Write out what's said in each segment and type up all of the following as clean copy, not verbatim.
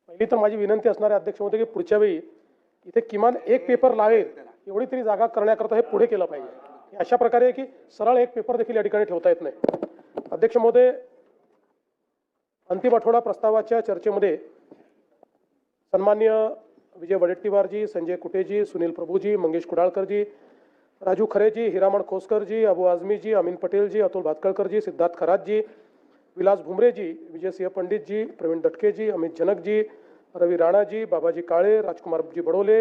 पहिली तर माझी विनंती असणार आहे अध्यक्ष महोदय की पुढच्या वेळी इथे किमान एक पेपर लावेल एवढी तरी जागा करण्याकरता हे पुढे केलं पाहिजे। अशा प्रकारे की सरळ एक पेपर देखील या ठिकाणी ठेवता येत नाही। अध्यक्ष महोदय, अंतिम आठवडा प्रस्तावाच्या चर्चेमध्ये सन्मान्य विजय वडेट्टीवारजी, संजय कुटेजी, सुनील प्रभूजी, मंगेश कुडाळकरजी, राजू खरेजी, हिरामण खोसकरजी, अबू आझमीजी, अमीन पटेलजी, अतुल भातखळकरजी, सिद्धार्थ खरातजी, विलास भुमरेजी, विजय सिंह पंडितजी, प्रवीण दटकेजी, अमित जनकजी, रवी राणाजी, बाबाजी काळे, राजकुमारजी बडोले,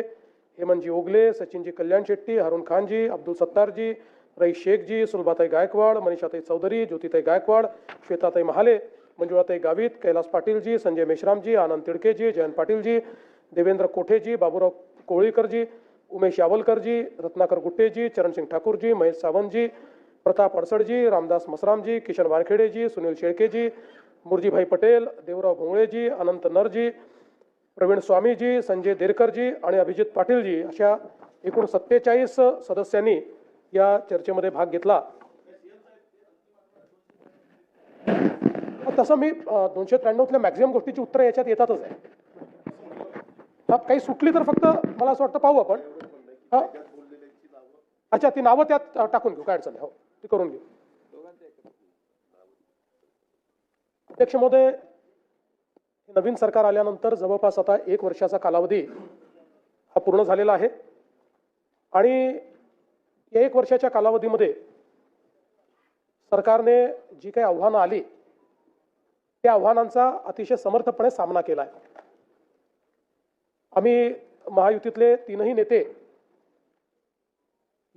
हेमंतजी ओगले, सचिनजी कल्याण शेट्टी, हारून खानजी, अब्दुल सत्तारजी, रईस शेखजी, सुलभाताई गायकवाड, मनीषाताई चौधरी, ज्योतिताई गायकवाड, श्वेताताई महाले, मंजुळाताई गावित, कैलास पाटीलजी, संजय मेश्रामजी, आनंद तिडकेजी, जयंत पाटीलजी, देवेंद्र कोठेजी, बाबूराव कोळीकरजी, उमेश यावलकरजी, रत्नाकर गुट्टेजी, चरणसिंग ठाकूरजी, महेश सावंतजी, प्रताप अडसडजी, रामदास मसरामजी, किशन वानखेडेजी, सुनील शेळकेजी, मुरजीभाई पटेल, देवराव भोंगळेजी, अनंत नरजी, प्रवीण स्वामीजी, संजय देरकरजी आणि अभिजित पाटीलजी अशा एकूण 47 सदस्यांनी या चर्चेमध्ये भाग घेतला। तसं मी 293तल्या मॅक्झिमम गोष्टीची उत्तरं याच्यात येतातच आहे। काही सुटली तर फक्त मला असं वाटतं पाहू आपण। अच्छा, ती नावं त्यात टाकून घेऊ, काय अडचण नाही, हो ती करून घेऊ। अध्यक्ष महोदय, नवीन सरकार आल्यानंतर जवळपास आता 1 वर्षाचा कालावधी हा पूर्ण झालेला आहे आणि या 1 वर्षाच्या कालावधीमध्ये सरकारने जी काही आव्हानं आली त्या आव्हानांचा अतिशय समर्थपणे सामना केला आहे। आम्ही महायुतीतले 3ही नेते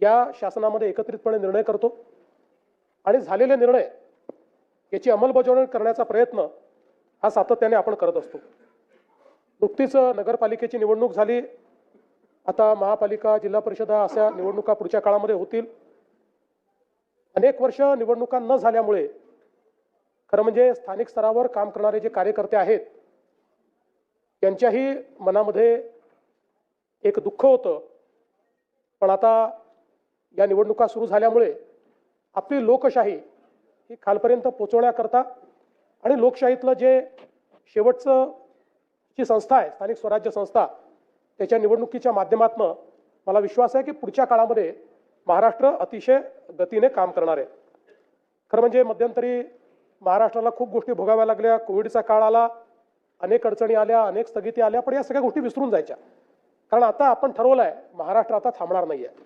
या शासनामध्ये एकत्रितपणे निर्णय करतो आणि झालेले निर्णय याची अंमलबजावणी करण्याचा प्रयत्न हा सातत्याने आपण करत असतो। नुकतीच नगरपालिकेची निवडणूक झाली, आता महापालिका, जिल्हा परिषदा अशा निवडणुका पुढच्या काळामध्ये होतील। अनेक वर्ष निवडणुका न झाल्यामुळे खरं म्हणजे स्थानिक स्तरावर काम करणारे जे कार्यकर्ते आहेत त्यांच्याही मनामध्ये एक दुःख होतं, पण आता या निवडणुका सुरू झाल्यामुळे आपली लोकशाही ही खालपर्यंत पोहोचवण्याकरता आणि लोकशाहीतलं जे शेवटचं जी संस्था आहे स्थानिक स्वराज्य संस्था त्याच्या निवडणुकीच्या माध्यमातून मला विश्वास आहे की पुढच्या काळामध्ये महाराष्ट्र अतिशय गतीने काम करणार आहे। खरं म्हणजे मध्यंतरी महाराष्ट्राला खूप गोष्टी भोगाव्या लागल्या, कोविडचा काळ आला, अनेक अडचणी आल्या, अनेक स्थगिती आल्या, पण या सगळ्या गोष्टी विसरून जायच्या, कारण आता आपण ठरवलं आहे महाराष्ट्र आता थांबणार नाही आहे।